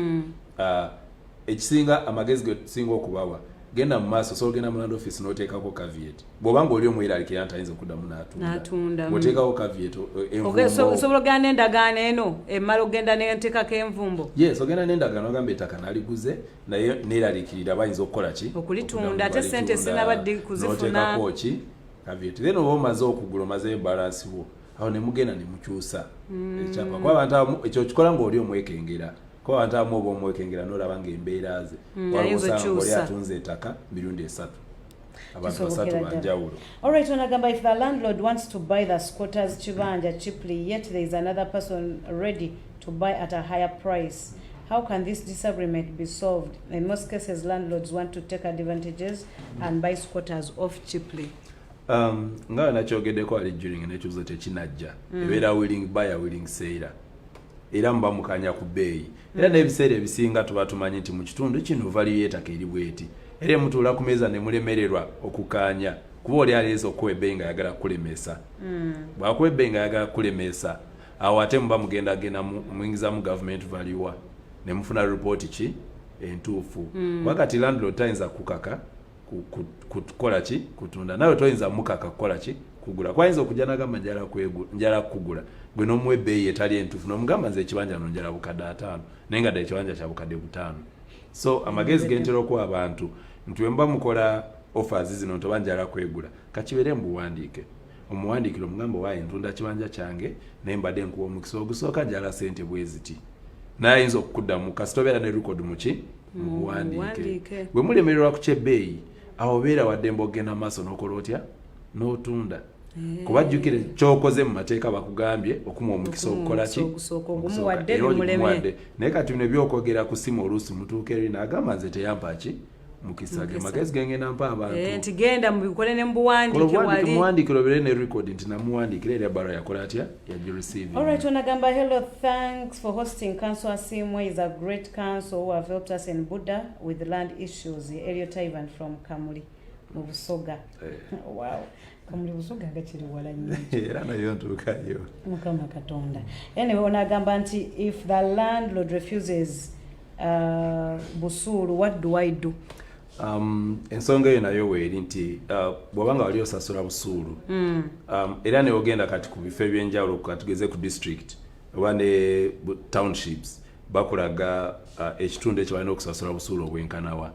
ekisinga amagezi ge tusinga okubawa genda mu maaso so genda mu land office n'oteekako caveat bw'oba ng'oli omwiraliikira nti ayinza okuddamu n'atunda ng'oteekako caveat envumbo osobola ogenda n'endagaano eno emmala ogenda n'enteekako envumbo yes ogenda n'endagaano ogamba ettaka naliguze naye neeraliikirira bayinza okukola ki okulitunda ate sente sinabadde kuzifuna n'oteekako ki caveat then oba omaze okugula omazeyo balansi wo awo ne mugenda ne mukyusa ekyapa kuba abantu ekyo kikola ng'oli omwekengera ko abantu abamu oba omwekengera n'olaba ng'embeera ze oli atunze ettaka mirundi 3 abantu 3 banjawulo. Alright, onagamba if the landlord wants to buy the squatters kibanja cheaply yet there is another person ready to buy at a higher price, how can this disagreement be solved? In most cases landlords want to take advantages and buy squatters off cheaply. Nga nakyogeddeko ali during n'ekibuzo tekinajja ebeera willing buyer willing seller era mba mukanya ku bbeeyi era n'ebiseera ebisinga tuba tumanyi nti mu kitundu kino value y'ettaka eri bweti era mutuula ku meeza ne mulemererwa okukaanya kuba oli aleeza okuwa ebbeeyi nga yagala kukulemesa bw'akuwa ebbeeyi nga yagala kukulemesa awo ate muba mugenda muyingizamu government value ne mufuna report ki entuufu wakati landlord tayinza kukaka kukola ki kutunda nawe toyinza mukaka kukola ki kugula kwayinza okujja nagamba njala kugula gwe n'omuwa ebbeeyi etali entuufu n'omugamba nze ekibanja no njala bukadde 5 naye nga ddala ekibanja kya bukadde 5 so amagezi gentera okuwa abantu nti wemba mukola offers zino ntoba njala kwegula kakibeere mbuwandiike omuwandiikire omugamba waaye ntunda kibanja kyange naye mbadde nkuwa omukisa ogusooka njala ssente bwe ziti naye ayinza okukuddamu kasita obeera ne record muki mubuwandiike bwe mulemererwa ku kyebbeeyi awo beera wadde mbogenda maaso n'okola otya n'otunda kuba jjukire kyokoze mu mateeka bakugambye okumuwa omukisa okukola ki ogumuwadde naye kati bino byokwogera ku simu oluusi mutuuka eri n'agamba nze teyampa ki mukisa ge magezi gengenda mpa abantu nti genda mubikole ne mubuwandiike wali muwandiikire obeere ne record nti namuwandiikira era ebbaluwa yakola atya yagireceive. Alright, onagamba hello, thanks for hosting. Councillor Asimwe is a great council who have helped us in Buddha with land issues. Elliot Ivan from Kamuli mu Busoga. Wow, Kamuli Busoga gakiri wala nnyo era nayo ntuukayo mukama katonda. Anyway, onagamba nti if the landlord refuses busulu, what do I do? Ensonga eyo nayo weeri nti bw'obanga wali osasula busuulu era ne ogenda kati ku bifo ebyenjawulo katugeze ku district oba ne townships bakulaga ekitundu ekyo balina okusasula busuulu obwenkanawa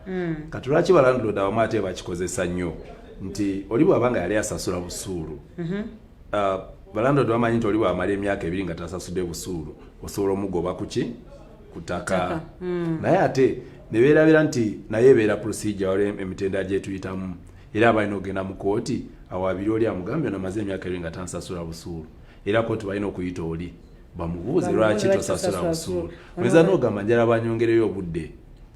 kati lwaki balandlord abamu ate bakikozesa nnyo nti oli bw'abanga yali asasula busuulu balandlord bamanyi nti oli bw'amala emyaka 2 nga tasasudde busuulu osobola omugoba kuki kutaka naye ate nebeerabira nti naye ebeera procedure wali emitenda gyetuyitamu era balina okugenda mu kooti awo abiri oli amugambye namaze emyaka 2 nga tansasula busuulu era kooti balina okuyita oli bamubuuze lwaki tosasula busuulu oyinza n'ogamba njala banyongereyo obudde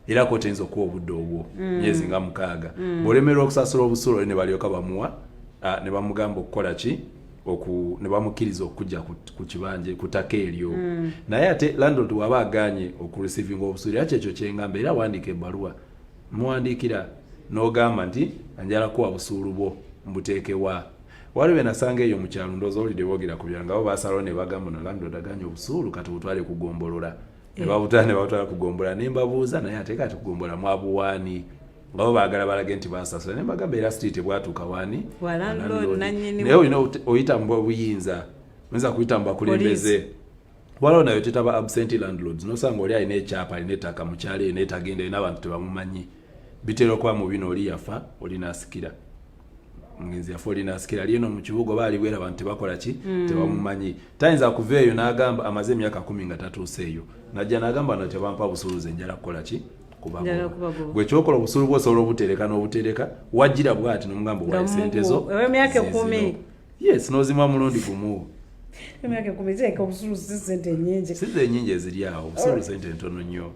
era kooti eyinza okuwa obudde obwo myezi nga 6 bw'olemererwa okusasula obusuulu oli ne balyoka bamuwa ne bamugamba okukola ki ne bamukkiriza okujja ku kibanje kutaka eryo naye ate landlord waba aganye okureceiving obusuulu era kyekyo kyengamba era wandiika ebbaluwa muwandiikira n'ogamba nti anjala kuwa busuulu bwo mbuteekewa waliwo nasanga eyo mu kyalo ndowooza olidde boogera ku byalo nga bo baasalawo ne bagamba no landlord aganye obusuulu kati butwale kugombolola ne batwala kugombola ne mbabuuza naye ate kati kugombola mwabuwaani ngabo baagala balage nti basasula ne mbagamba era street bwatuuka waani naye olina oyitambwa obuyinza oyinza kuyitambwa kulembeze waliwo nayo tetaba absent landlords nosanga oli alina ekyapa alina ettaka mu kyalo eyo naye tagenda eri n'abantu tebamumanyi bitera okuba mu bino oli yafa olina asikira ngenzi yafa olina asikira ali eno mu kibuga oba aliwera abantu tebakola ki tebamumanyi tayinza kuva eyo n'agamba amaze emyaka 10 nga tatuuseeyo najja n'agamba no tebampa busuluze njala kukola ki gwe kyokola obusulu bwosobola obutereka n'obutereka wajjira bwati n'omugambo wa sente zo emyaka 10 yes n'ozima mulundi gumu emyaka 10 zeka obusulu sente nyingi sente nyingi eziri awo obusulu sente ntono nnyo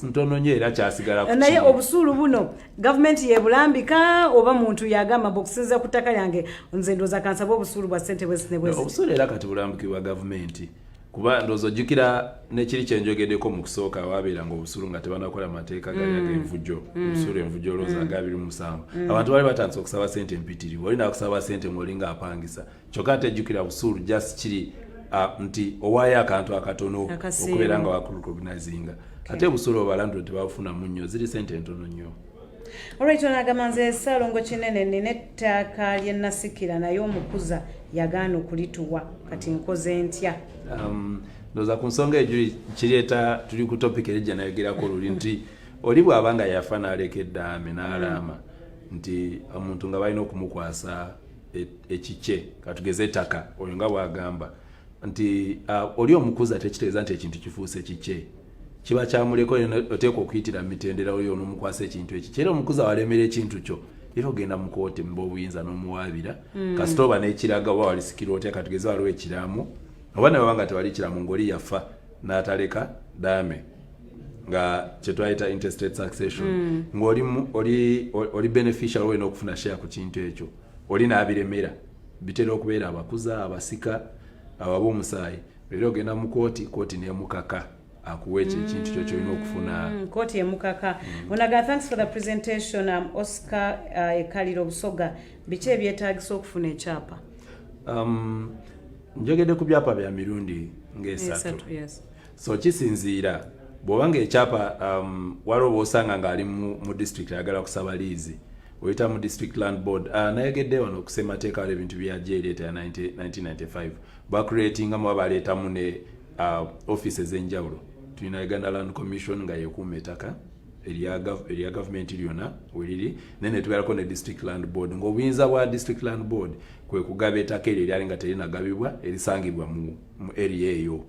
ntono nnyo era kyasigala ku naye obusulu buno gavumenti yebulambika oba muntu yagamba bokusinza ku ttaka lyange nze ndoza kansaba obusulu bwa sente bwezi obusulu era kati bulambikibwa gavumenti kuba ndozo jukira nekiri kyenjogeddeko mu kusooka wabeeranga obusulu nga tebanakola mateeka gali ag'envujjo obusulu envujjo olowooza nga 27 abantu bali batandise okusaba sente empitirivu olina kusaba sente ng'olinga apangisa kyokka ate jjukira busulu just kiri nti owaayo akantu akatono okubeera nga wakurecognizinga ate obusulu obalandro tebabufunamu nnyo ziri sente ntono nnyo. Alright, onagamanze Salongo kinene nina ettaka lye nasikira naye omukuza yagaana okulituwa kati nkoze ntya. Ndoza ku nsonga ejo kireeta tuli ku topic ejja nayogerako oluli nti oli bw'abanga yafa n'alekedde ame n'alama nti omuntu nga balina okumukwasa ekikye katugeze ettaka oyo nga bw'agamba nti oli omukuza tekitegeeza nti ekintu kifuuse kikye kiba kyamuleko oteekwa okuyitira mu mitendera oli onomukwasa ekintu ekikye era omukuza walemera ekintu kyo era ogenda mu kooti mba obuyinza n'omuwaabira kasita oba n'ekiraga oba walisikira otya katugeze waliwo ekiramu oba ne babanga tewali kiramu ng'oli yafa n'ataleka daame nga kyetwayita interstate succession ng'oli beneficial olina okufuna share ku kintu ekyo oli n'abiremera bitera okubeera abakuza abasika ab'omusaayi era ogenda mu kooti n'emukaka akuwe ekintu kyo kyolina okufuna kooti emukaka. Onaga thanks for the presentation. Oscar Ekaliro Busoga biki ebyetaagisa okufuna ekyapa? Njogedde ku byapa bya mirundi ng'esatu. So kisinziira bw'obanga ekyapa waliwo bw'osanga ng'ali mu district ayagala kusaba liizi oyita mu district land board nayegedde wano okusemateeka wali ebintu byajeereeta ya 1995 bakureetinga mu baleetamu ne office ez'enjawulo tulina Uganda Land Commission nga yekuuma ettaka erya gavumenti lyonna weriri nene tugalako ne district land board ng'obuyinza bwa district land board kwe kugaba ettaka eryo eryali nga terinagabibwa erisangibwa mu area eyo.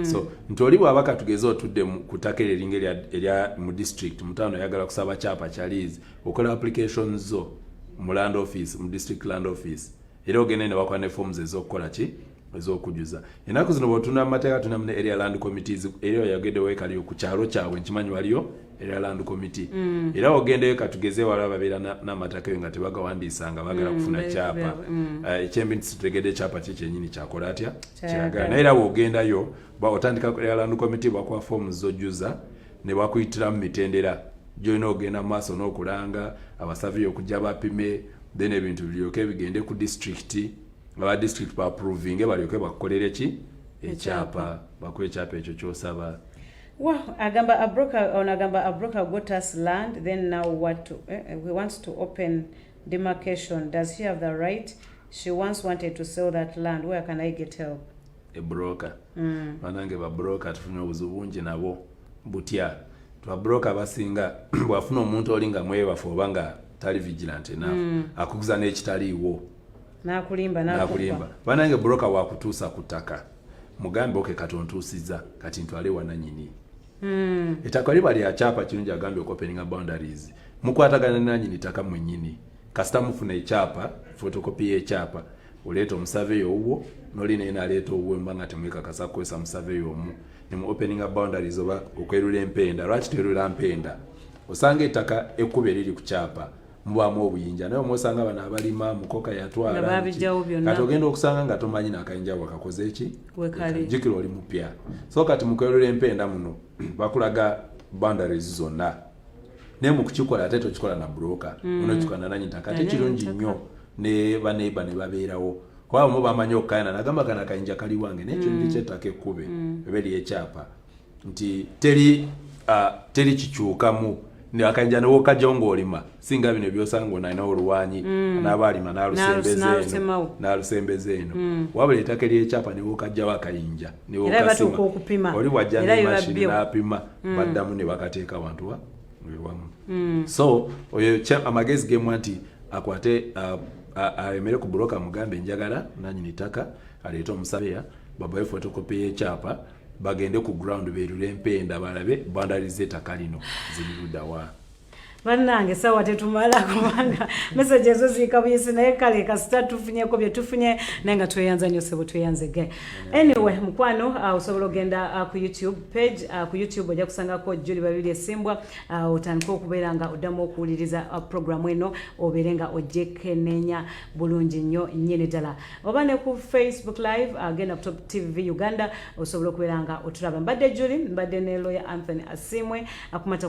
So nti oli bw'aba katugeze otudde ku ttaka eryo eringa erya mu district mutaano ayagala kusaba kyapa kya lease okola applications zo mu land office mu district land office era ogende ne bakola ne forms ez'okukola ki ez'okujuza. Ennaku zino bw'otunda amateeka tunamu ne area land committees era oyagedde weekaliyo ku kyalo kyabwe nkimanyi waliyo area land committee era ogendeyo katugeze waliwo babeera n'amataka eyo nga tebagawandiisanga bagala kufuna kyapa ekyembi ntitegedde kyapa kye kyennyini kyakola atya kyagala naye era bw'ogendayo otandika area land committee bakuwa forms z'ojjuza ne bakuyitira mu mitendera gy'olina ogenda mu maaso n'okulanga abasaviyo okujja bapime then ebintu biryoke bigende ku district aba district ba approving balyoke bakukolere ki ekyapa bakuwa ekyapa ekyo ky'osaba. Well, a broker got us land, then now he wants to open demarcation. Does he have the right? She once wanted to sell that land. Where can I get help? A broker. Banange ba broker tufuna obuzibu bungi nabo butya. Twa broker basinga bwafuna omuntu olinga mwebafu obanga tali vigilant enough. Akuguza n'ekitaliiwo. Nakulimba. Banange broker wakutuusa ku ttaka. Mugambe oke katontuusiza kati ntwale wananyini. Ettaka liba lya kyapa kirungi agambye okopeninga boundaries mukwatagana nanyini ttaka mwennyini kasita mufuna ekyapa photocopy y'ekyapa oleeta omusaveyo owwo n'olina ena aleeta owwo mba nga temwekakasa kukozesa musaveyo omu ne mu openinga boundaries oba okwerula empenda. Lwaki twerula mpenda? Osanga ettaka ekkuba eriri ku kyapa mubaamu obuyinja naye omwosanga bano abalima mukoka yatwala kati ogenda okusanga nga tomanyi n'akayinja wakakoze eki jjukira oli mupya. So kati mukwerula empenda muno bakulaga boundaries zonna naye mu kukikola ate tokikola na broker unokikola nanyi ttaka ate kirungi nnyo ne baneiba ne babeerawo kuba mu bamanyi okukayana nagamba kana akayinja kali wange n'ekyo ndi kyettaka ekkube ebe ly'ekyapa nti teri kikyukamu ne akanja ne kajja ng'olima singa bino byosanga onalina oluwanyi n'abaalima n'alusembeze eno wabula ettaka ery'ekyapa ne wokajjawo akayinja ne wokasima oli wajja n'emashini n'apima baddamu ne bakateeka wantu wamu so oyo amagezi gemu nti akwate ayemere ku buloka mugambe njagala nanyini ttaka aleeta omusabeya babawe fotokopi y'ekyapa bagende ku ground beerule empenda balabe bandalize ettaka lino zirirudawa bannange sawa tetumala kubanga message ezo ziika buyisi naye kale kasita tufunyeko bye tufunye naye nga tweyanza nnyo sebo tweyanzege anyway mukwano osobola ogenda ku YouTube page ku YouTube ojja kusangako Julie Babirye Simbwa otandika okubeera nga oddamu okuwuliriza program eno obeere nga ojjekenenya bulungi nnyo nnyini ddala oba ne ku Facebook live agenda ku Top TV Uganda osobola okubeera nga otulaba mbadde Julie mbadde ne lawyer Anthony Asimwe akumata